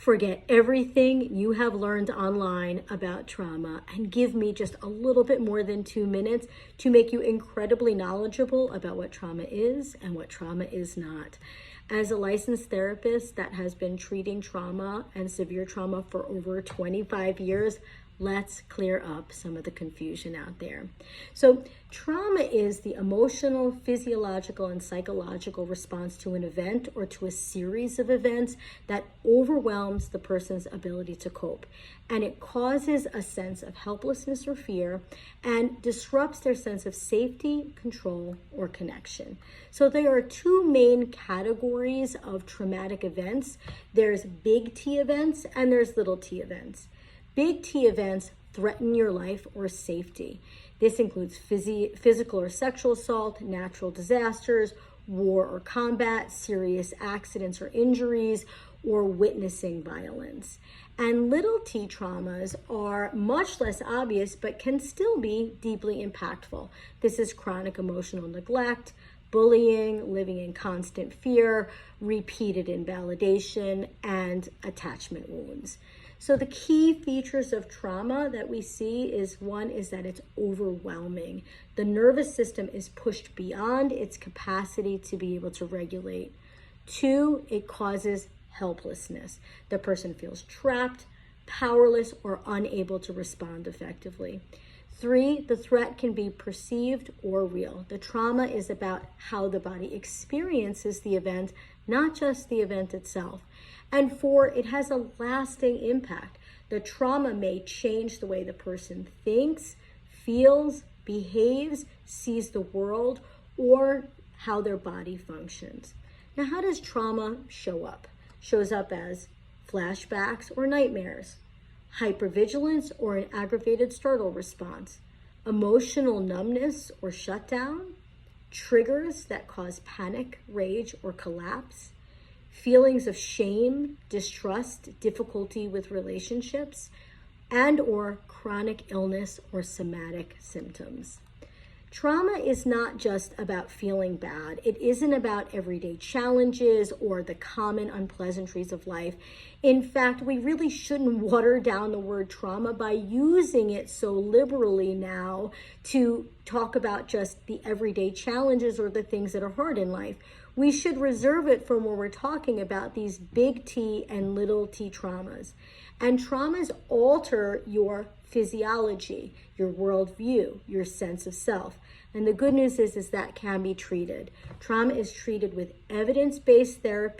forget everything you have learned online about trauma and give me just a little bit more than 2 minutes to make you incredibly knowledgeable about what trauma is and what trauma is not. As a licensed therapist that has been treating trauma and severe trauma for over 25 years, let's clear up some of the confusion out there. So trauma is the emotional, physiological, and psychological response to an event or to a series of events that overwhelms the person's ability to cope. And it causes a sense of helplessness or fear and disrupts their sense of safety, control, or connection. So there are two main categories of traumatic events. There's big T events and there's little t events. Big T events threaten your life or safety. This includes physical or sexual assault, natural disasters, war or combat, serious accidents or injuries, or witnessing violence. And little t traumas are much less obvious, but can still be deeply impactful. This is chronic emotional neglect, bullying, living in constant fear, repeated invalidation, and attachment wounds. So the key features of trauma that we see is one is that it's overwhelming. The nervous system is pushed beyond its capacity to be able to regulate. 2, it causes helplessness. The person feels trapped, powerless, or unable to respond effectively. 3, the threat can be perceived or real. The trauma is about how the body experiences the event, not just the event itself. And 4, it has a lasting impact. The trauma may change the way the person thinks, feels, behaves, sees the world, or how their body functions. Now, how does trauma show up? Shows up as flashbacks or nightmares, hypervigilance or an aggravated startle response, emotional numbness or shutdown, triggers that cause panic, rage, or collapse, feelings of shame, distrust, difficulty with relationships, and or chronic illness or somatic symptoms. Trauma is not just about feeling bad. It isn't about everyday challenges or the common unpleasantries of life. In fact, we really shouldn't water down the word trauma by using it so liberally now to talk about just the everyday challenges or the things that are hard in life. We should reserve it for when we're talking about these big T and little t traumas. And traumas alter your physiology, your worldview, your sense of self. And the good news is that can be treated. Trauma is treated with evidence-based therapy